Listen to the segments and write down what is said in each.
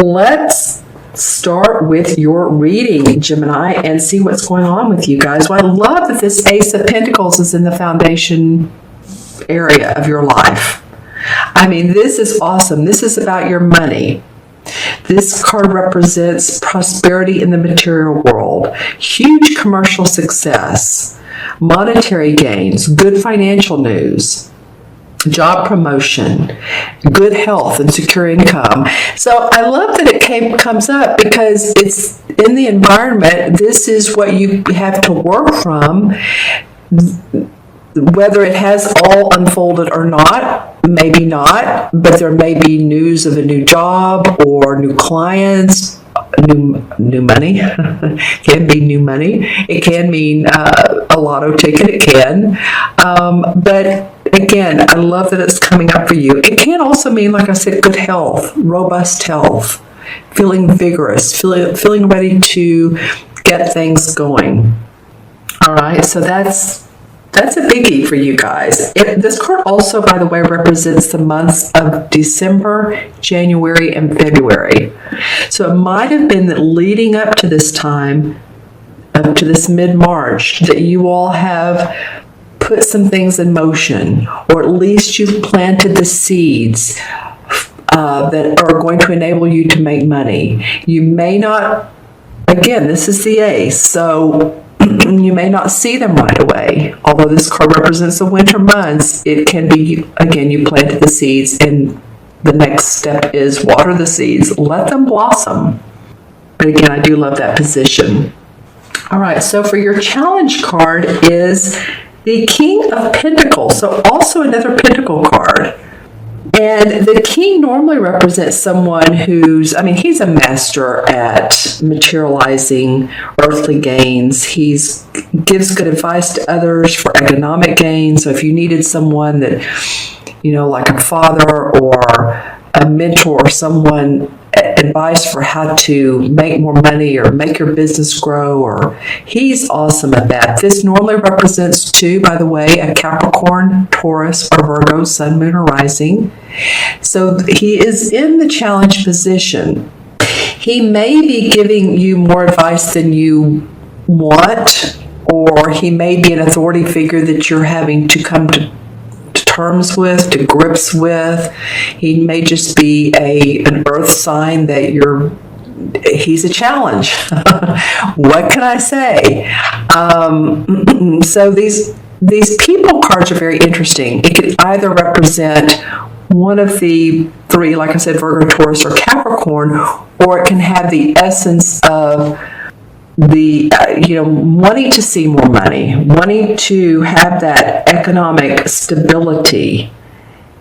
Let's start with your reading, Gemini, and see what's going on with you guys. Well, I love that this Ace of Pentacles is in the foundation area of your life. I mean, this is awesome. This is about your money. This card represents prosperity in the material world, huge commercial success, monetary gains, good financial news, job promotion, good health, and secure income. So I love that it comes up because it's in the environment. This is what you have to work from. Whether it has all unfolded or not, maybe not, but there may be news of a new job or new clients, new money. Can be new money. It can mean a lotto ticket. It can. But again, I love that it's coming up for you. It can also mean, like I said, good health, robust health, feeling vigorous, feeling ready to get things going. All right, so that's a biggie for you guys. This card also, by the way, represents the months of December, January, and February. So it might have been that leading up to this time, up to this mid-March, that you all have put some things in motion, or at least you've planted the seeds that are going to enable you to make money. You may not, again, this is the Ace, so you may not see them right away. Although this card represents the winter months, it can be, again, you planted the seeds, and the next step is water the seeds. Let them blossom. But again, I do love that position. All right, so for your challenge card is the King of Pentacles, so also another Pentacle card. And the King normally represents someone who's, I mean, he's a master at materializing earthly gains. He gives good advice to others for economic gain. So if you needed someone that, you know, like a father or a mentor or someone, advice for how to make more money or make your business grow, or he's awesome at that. This normally represents two, by the way, a Capricorn, Taurus, or Virgo, Sun, Moon, or Rising. So he is in the challenge position. He may be giving you more advice than you want, or he may be an authority figure that you're having to come to terms with, to grips with. He may just be an earth sign that he's a challenge. What can I say? So these people cards are very interesting. It could either represent one of the three, like I said, Virgo, Taurus, or Capricorn, or it can have the essence of the wanting to see more money, wanting to have that economic stability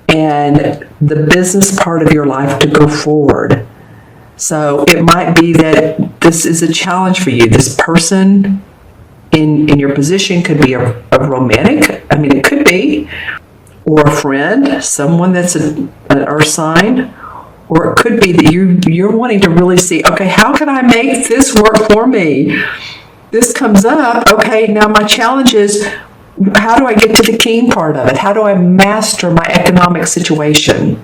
and the business part of your life to go forward. So it might be that this is a challenge for you. This person in your position could be a romantic, I mean, it could be, or a friend, someone that's an earth sign. Or it could be that you're wanting to really see, okay, how can I make this work for me? This comes up, okay, now my challenge is, how do I get to the King part of it? How do I master my economic situation?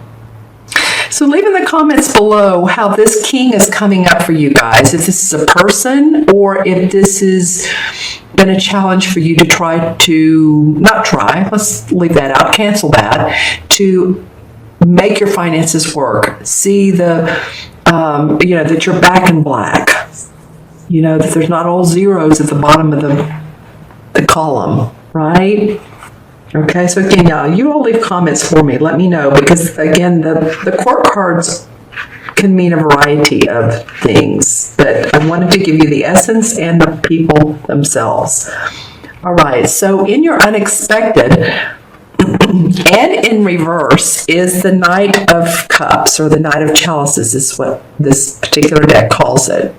So leave in the comments below how this King is coming up for you guys. If this is a person, or if this has been a challenge for you to let's leave that out, cancel that, to make your finances work. See that you're back in black. That there's not all zeros at the bottom of the column, right? Okay, so again, y'all, you all leave comments for me. Let me know, because again, the court cards can mean a variety of things, but I wanted to give you the essence and the people themselves. All right, so in your unexpected, and in reverse is the Knight of Cups, or the Knight of Chalices is what this particular deck calls it.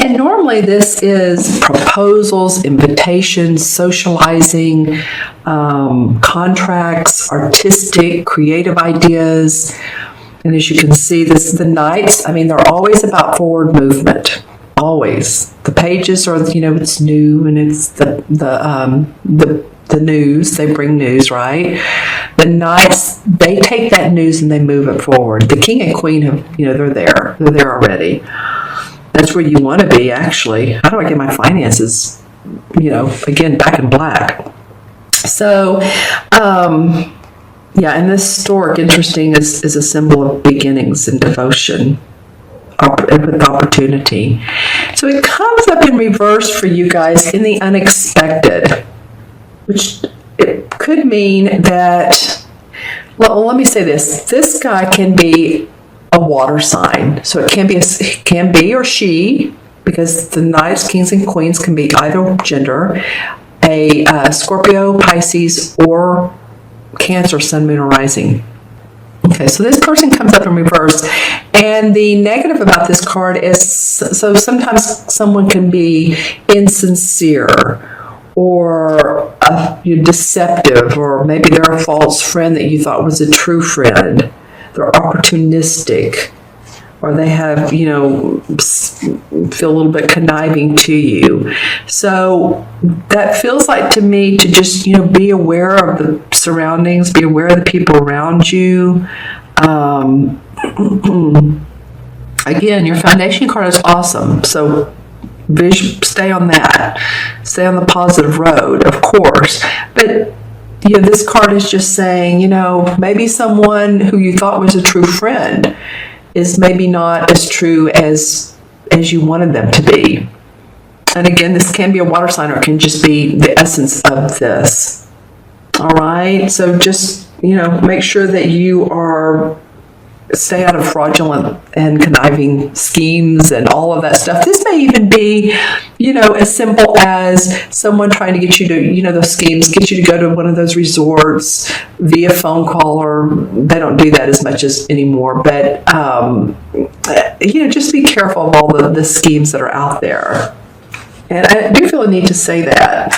And normally this is proposals, invitations, socializing, contracts, artistic, creative ideas. And as you can see, the Knights, I mean, they're always about forward movement. Always. The pages are, it's new, and it's the news. They bring news, right? The Knights, they take that news and they move it forward. The king and queen have, they're there. They're there already. That's where you want to be, actually. How do I get my finances, again, back in black? So, and this stork, interesting, is a symbol of beginnings and devotion with opportunity. So it comes up in reverse for you guys in the unexpected, which it could mean that, well, let me say this. This guy can be a water sign. So it can be or she, because the knights, kings, and queens can be either gender, a Scorpio, Pisces, or Cancer, sun, moon, or rising. Okay, so this person comes up in reverse, and the negative about this card is, so sometimes someone can be insincere or deceptive, or maybe they're a false friend that you thought was a true friend. They're opportunistic, or they have, feel a little bit conniving to you. So that feels like to me to just, be aware of the surroundings, be aware of the people around you. Again, your foundation card is awesome. So stay on that. Stay on the positive road, of course. But this card is just saying, maybe someone who you thought was a true friend is maybe not as true as you wanted them to be. And again, this can be a water sign, or it can just be the essence of this. All right? So just, make sure that you stay out of fraudulent and conniving schemes and all of that stuff. This may even be, as simple as someone trying to get you to, those schemes, get you to go to one of those resorts via phone call, or they don't do that as much as anymore. But, just be careful of all the schemes that are out there. And I do feel a need to say that,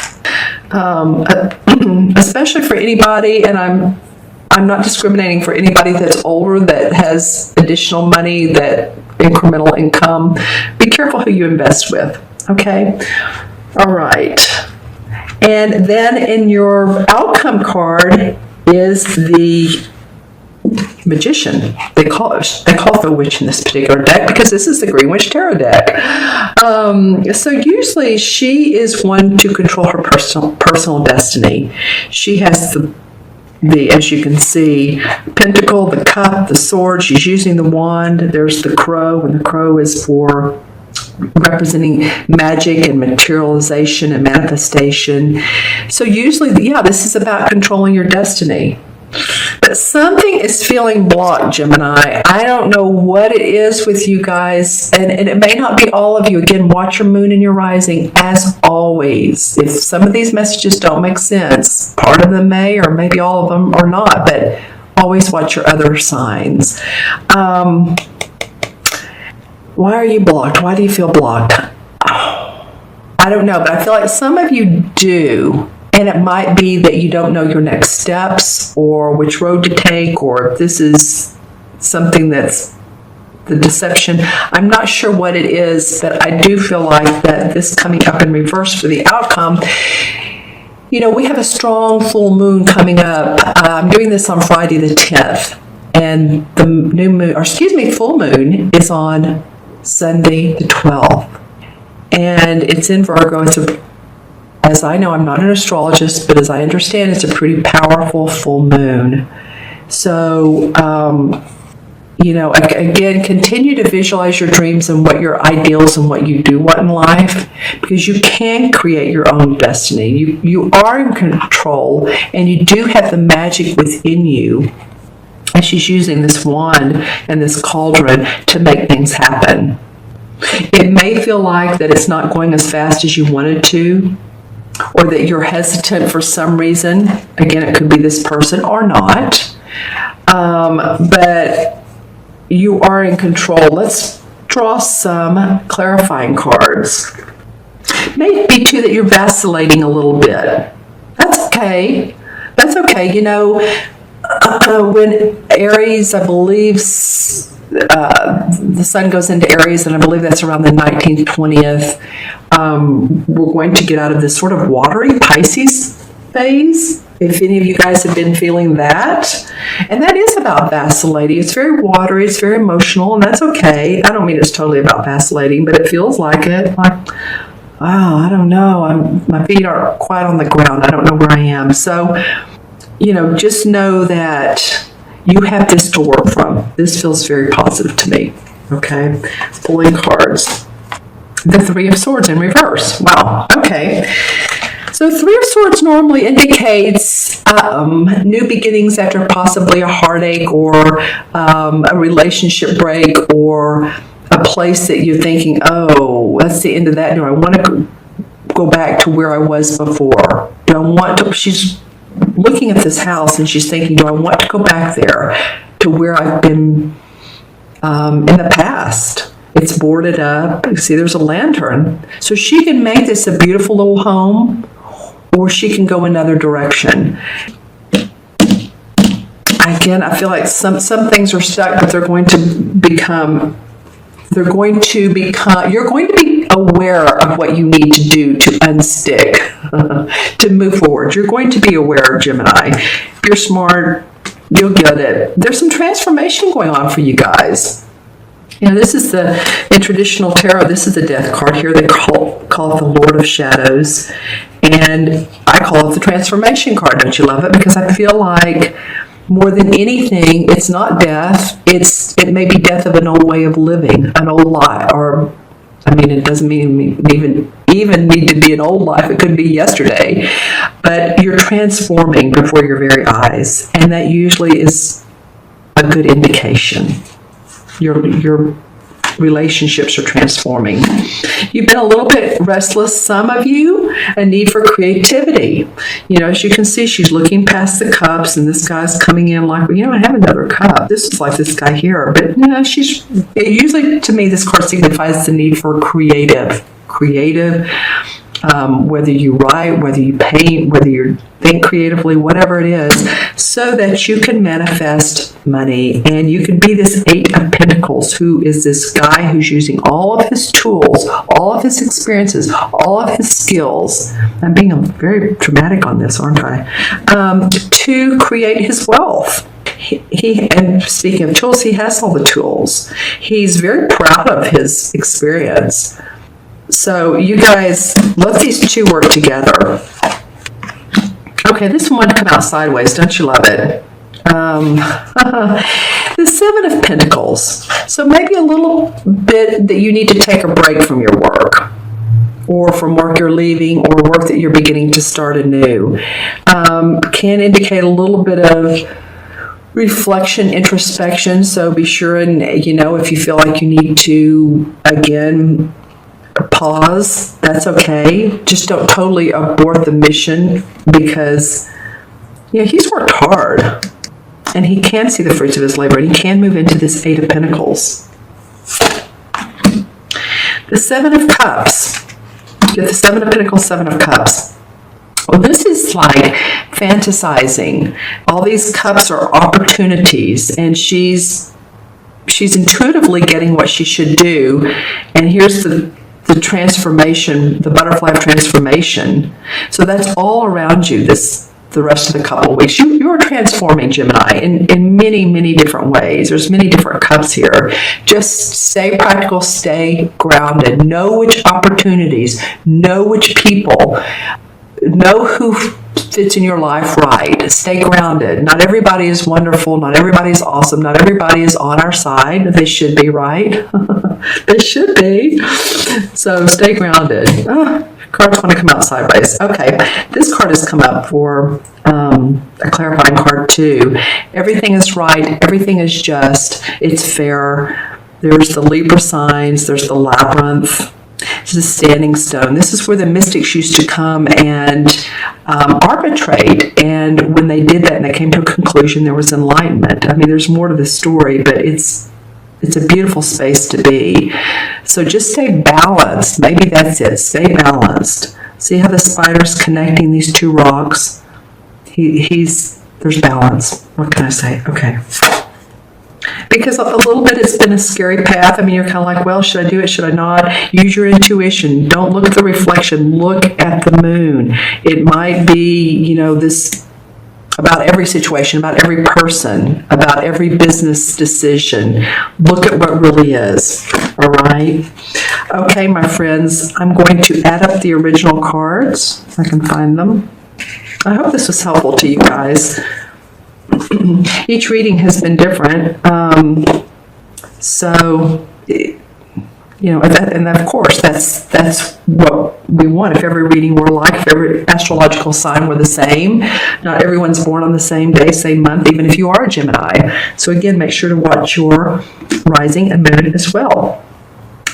especially for anybody, and I'm not discriminating for anybody that's older, that has additional money, that incremental income. Be careful who you invest with, okay? All right. And then in your outcome card is the Magician. They call it the Witch in this particular deck, because this is the Green Witch Tarot deck. So usually she is one to control her personal destiny. She has the as you can see, Pentacle, the Cup, the Sword. She's using the wand. There's the Crow, and the Crow is for representing magic and materialization and manifestation. So usually, this is about controlling your destiny. But something is feeling blocked, Gemini. I don't know what it is with you guys, and it may not be all of you. Again, watch your moon and your rising, as always. If some of these messages don't make sense, part of them may, or maybe all of them are not, but always watch your other signs. Why are you blocked? Why do you feel blocked? I don't know, but I feel like some of you do. And it might be that you don't know your next steps, or which road to take, or if this is something that's the deception. I'm not sure what it is, but I do feel like that this coming up in reverse for the outcome. We have a strong full moon coming up. I'm doing this on Friday the 10th. And the full moon is on Sunday the 12th. And it's in Virgo. As I know, I'm not an astrologist, but as I understand, it's a pretty powerful full moon. So, again, continue to visualize your dreams and what your ideals and what you do want in life, because you can create your own destiny. You are in control, and you do have the magic within you. And she's using this wand and this cauldron to make things happen. It may feel like that it's not going as fast as you wanted to, or that you're hesitant for some reason. Again, it could be this person or not. But you are in control. Let's draw some clarifying cards. Maybe too that you're vacillating a little bit. That's okay. That's okay. When Aries, I believe, the sun goes into Aries, and I believe that's around the 19th, 20th. We're going to get out of this sort of watery Pisces phase. If any of you guys have been feeling that, and that is about vacillating. It's very watery, it's very emotional, and that's okay. I don't mean it's totally about vacillating, but it feels like it. Like, wow, I don't know. My feet are quite on the ground. I don't know where I am. So, just know that you have this to work from. This feels very positive to me. Okay, pulling cards. The Three of Swords in reverse. Wow. Okay. So Three of Swords normally indicates new beginnings after possibly a heartache or a relationship break or a place that you're thinking, oh, that's the end of that. Do I want to go back to where I was before? Do I want to? She's looking at this house and she's thinking, do I want to go back there to where I've been in the past? It's boarded up. You see, there's a lantern. So she can make this a beautiful little home, or she can go another direction. Again, I feel like some things are stuck, but you're going to be aware of what you need to do to unstick, to move forward. You're going to be aware, Gemini. If you're smart, you'll get it. There's some transformation going on for you guys. This is in traditional tarot, this is the death card here. They call it the Lord of Shadows. And I call it the transformation card. Don't you love it? Because I feel like more than anything, it's not death. It may be death of an old way of living, an old life. Or, it doesn't mean even need to be an old life. It could be yesterday. But you're transforming before your very eyes. And that usually is a good indication. Your relationships are transforming. You've been a little bit restless, some of you, a need for creativity. As you can see, she's looking past the cups, and this guy's coming in like, I have another cup. This is like this guy here. But, usually to me, this card signifies the need for creative, whether you write, whether you paint, whether you think creatively, whatever it is, so that you can manifest money. And you can be this Eight of Pentacles, who is this guy who's using all of his tools, all of his experiences, all of his skills. I'm being very dramatic on this, aren't I? To create his wealth. And speaking of tools, he has all the tools. He's very proud of his experience. So you guys, let these two work together. Okay, this one come out sideways. Don't you love it? The Seven of Pentacles. So maybe a little bit that you need to take a break from your work, or from work you're leaving, or work that you're beginning to start anew. Can indicate a little bit of reflection, introspection. So be sure and, if you feel like you need to, again, pause, that's okay. Just don't totally abort the mission, because he's worked hard and he can see the fruits of his labor, and he can move into this Eight of Pentacles. The Seven of Cups. Get the Seven of Pentacles, Seven of Cups. Well, this is like fantasizing. All these cups are opportunities, and she's intuitively getting what she should do. And here's the transformation, the butterfly transformation. So that's all around you the rest of the couple of weeks. You're transforming, Gemini, in many, many different ways. There's many different cups here. Just stay practical, stay grounded. Know which opportunities, know which people, know who fits in your life right. Stay grounded. Not everybody is wonderful. Not everybody is awesome. Not everybody is on our side. They should be, right? They should be. So stay grounded. Cards want to come out sideways. Okay, this card has come up for a clarifying card too. Everything is right. Everything is just. It's fair. There's the Libra signs. There's the labyrinth. This is a standing stone. This is where the mystics used to come and arbitrate. And when they did that and they came to a conclusion, there was enlightenment. There's more to the story, but it's a beautiful space to be. So just stay balanced. Maybe that's it. Stay balanced. See how the spider's connecting these two rocks? There's balance. What can I say? Okay. Because a little bit it's been a scary path. You're kind of like, well, should I do it? Should I not? Use your intuition. Don't look at the reflection. Look at the moon. It might be, this about every situation, about every person, about every business decision. Look at what really is, all right? Okay, my friends, I'm going to add up the original cards, if I can find them. I hope this was helpful to you guys. Each reading has been different, so and of course that's what we want. If every reading were like, if every astrological sign were the same, not everyone's born on the same day, same month, even if you are a Gemini. So again, make sure to watch your rising and moon as well.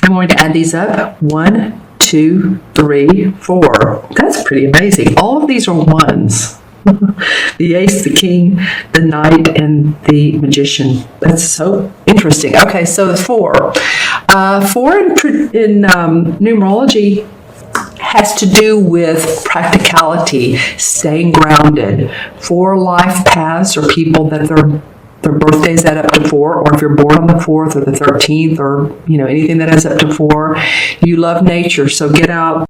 I'm going to add these up. 1, 2, 3, 4. That's pretty amazing. All of these are ones. The ace, the king, the knight, and the magician. That's so interesting. Okay, so the 4. 4 in numerology has to do with practicality, staying grounded. 4 life paths are people that their birthdays add up to 4, or if you're born on the 4th or the 13th, or anything that adds up to 4. You love nature, so get out